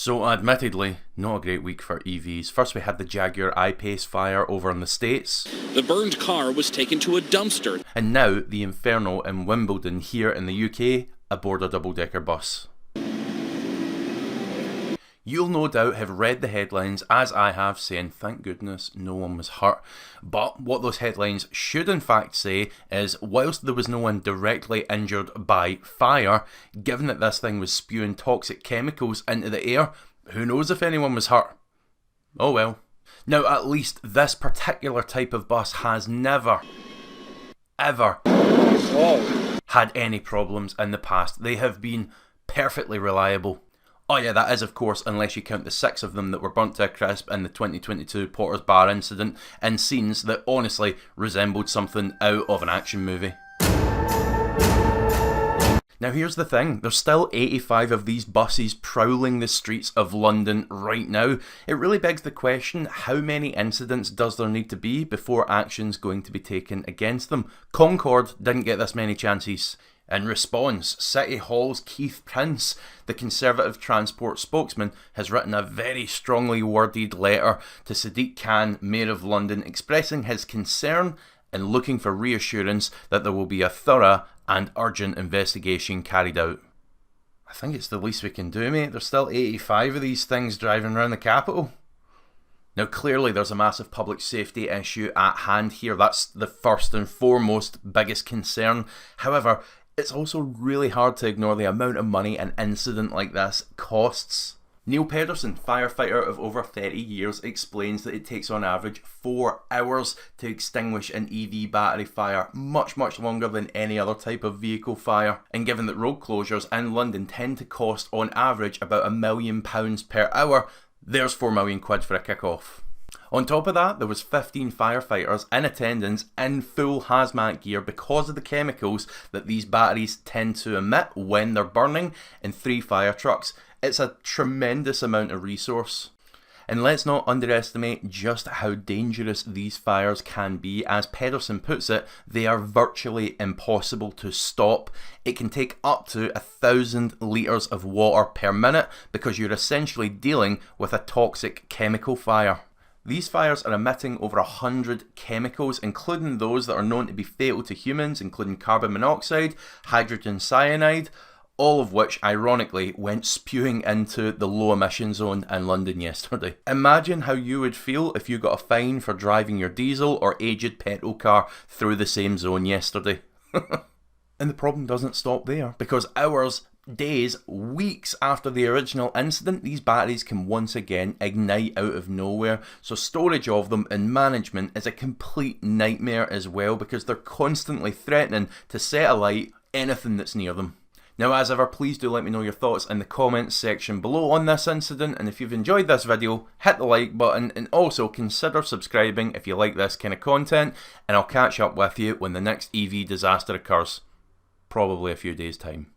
So admittedly, not a great week for EVs. First we had the Jaguar I-Pace fire over in the States. The burned car was taken to a dumpster. And now the inferno in Wimbledon here in the UK aboard a double-decker bus. You'll no doubt have read the headlines, as I have, saying thank goodness no one was hurt. But what those headlines should in fact say is, whilst there was no one directly injured by fire, given that this thing was spewing toxic chemicals into the air, who knows if anyone was hurt? Oh well. Now at least this particular type of bus has never, ever had any problems in the past. They have been perfectly reliable. Oh yeah, that is of course unless you count the 6 of them that were burnt to a crisp in the 2022 Porter's Bar incident in scenes that honestly resembled something out of an action movie. Now here's the thing, there's still 85 of these buses prowling the streets of London right now. It really begs the question, how many incidents does there need to be before action's going to be taken against them? Concorde didn't get this many chances. In response, City Hall's Keith Prince, the Conservative Transport spokesman, has written a very strongly worded letter to Sadiq Khan, Mayor of London, expressing his concern and looking for reassurance that there will be a thorough and urgent investigation carried out. I think it's the least we can do, mate. There's still 85 of these things driving around the capital. Now clearly there's a massive public safety issue at hand here. That's the first and foremost biggest concern. However, it's also really hard to ignore the amount of money an incident like this costs. Neil Pedersen, firefighter of over 30 years, explains that it takes on average 4 hours to extinguish an EV battery fire, much longer than any other type of vehicle fire. And given that road closures in London tend to cost on average about £1 million per hour, there's 4 million quid for a kick-off. On top of that, there was 15 firefighters in attendance in full hazmat gear because of the chemicals that these batteries tend to emit when they're burning, and 3 fire trucks. It's a tremendous amount of resource. And let's not underestimate just how dangerous these fires can be. As Pedersen puts it, they are virtually impossible to stop. It can take up to 1,000 litres of water per minute because you're essentially dealing with a toxic chemical fire. These fires are emitting over 100 chemicals, including those that are known to be fatal to humans, including carbon monoxide, hydrogen cyanide, all of which ironically went spewing into the low emission zone in London yesterday. Imagine how you would feel if you got a fine for driving your diesel or aged petrol car through the same zone yesterday. And the problem doesn't stop there, because hours, days, weeks after the original incident, these batteries can once again ignite out of nowhere. So storage of them and management is a complete nightmare as well, because they're constantly threatening to set alight anything that's near them. Now as ever, please do let me know your thoughts in the comments section below on this incident, and if you've enjoyed this video, hit the like button and also consider subscribing if you like this kind of content, and I'll catch up with you when the next EV disaster occurs. Probably a few days' time.